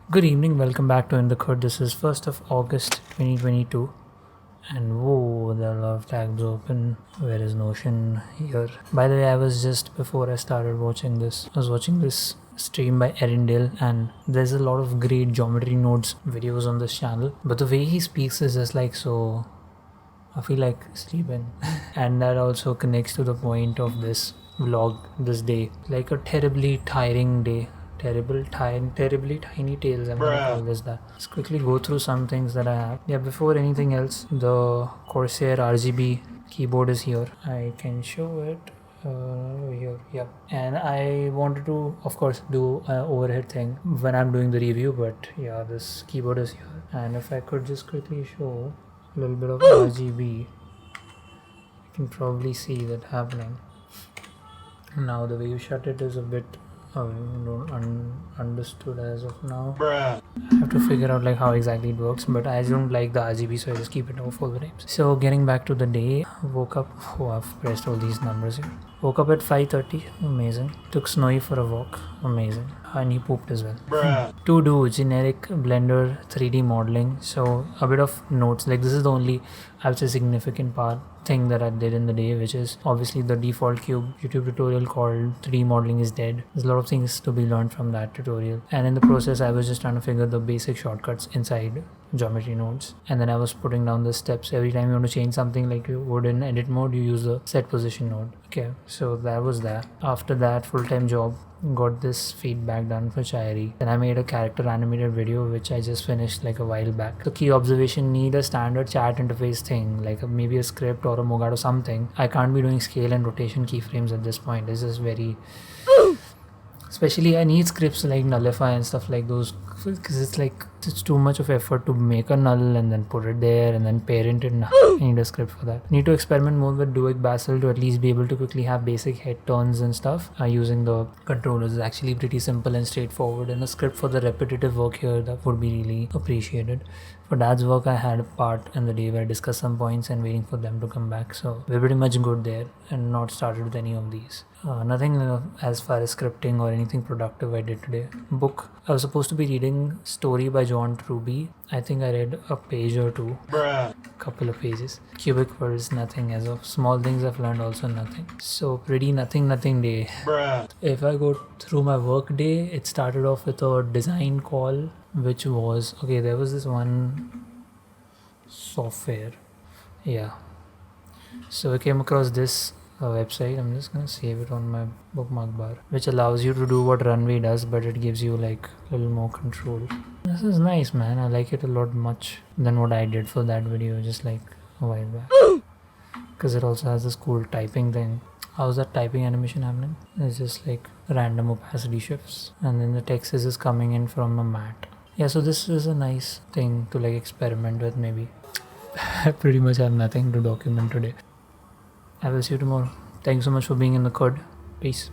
Good evening, welcome back to In the Khud. This is 1st of August 2022 and whoa, there are a lot of tabs open. Where is Notion? Here. By the way, I was just before I started watching this, I was watching this stream by Erindale and there's a lot of great geometry nodes videos on this channel, but the way he speaks is just like so, I feel like sleeping. And that also connects to the point of this vlog this day, like a terribly tiring day. Terribly tiny tales, I'm gonna call this that. Let's quickly go through some things that I have. Yeah, before anything else, the Corsair RGB keyboard is here. I can show it here. Yeah, and I wanted to of course do an overhead thing when I'm doing the review, but yeah, this keyboard is here. And if I could just quickly show a little bit of RGB, you can probably see that happening. Now the way you shut it is a bit understood as of now. I have to figure out like how exactly it works, but I don't like the RGB, so I just keep it off all the times. So getting back to the day, woke up. Oh, I've pressed all these numbers here. Woke up at 5:30. Amazing. Took Snowy for a walk. Amazing. And he pooped as well. To do generic Blender 3D modeling. So a bit of notes. Like this is the only, I would say, significant thing that I did in the day, which is obviously the default cube YouTube tutorial called 3D modeling is dead. There's a lot of things to be learned from that tutorial, and in the process I was just trying to figure the basic shortcuts inside geometry nodes, and then I was putting down the steps. Every time you want to change something like you would in edit mode, you use the set position node. Okay, so that was that. After that, full-time job, got this feedback done for Chairi. Then I made a character animated video which I just finished like a while back. The key observation: need a standard chat interface thing, like maybe a script or a Mogad or something. I can't be doing scale and rotation keyframes at this point. It's just very especially I need scripts like nullify and stuff like those, because it's like it's too much of effort to make a null and then put it there and then parent it. I need a script for that. Need to experiment more with Duik Basil to at least be able to quickly have basic head turns and stuff using the controllers. Is actually pretty simple and straightforward, and a script for the repetitive work here that would be really appreciated. For dad's work, I had a part in the day where I discussed some points and waiting for them to come back, so we're pretty much good there and not started with any of these. Nothing as far as scripting or anything productive I did today. Book, I was supposed to be reading Story by John Truby. I think I read a page or two, couple of pages. Cubic words, nothing as of. Small things I've learned, also nothing. So pretty nothing day. If I go through my work day, it started off with a design call, which was, okay, there was this one software. Yeah. So I came across this website. I'm just gonna save it on my bookmark bar, which allows you to do what Runway does, but it gives you like a little more control. This is nice, man. I like it a lot much than what I did for that video just like a while back, because it also has this cool typing thing. How's that typing animation happening? It's just like random opacity shifts, and then the text is just coming in from a mat. Yeah, so this is a nice thing to like experiment with maybe. I pretty much have nothing to document today. I will see you tomorrow. Thanks so much for being in the Khud. Peace.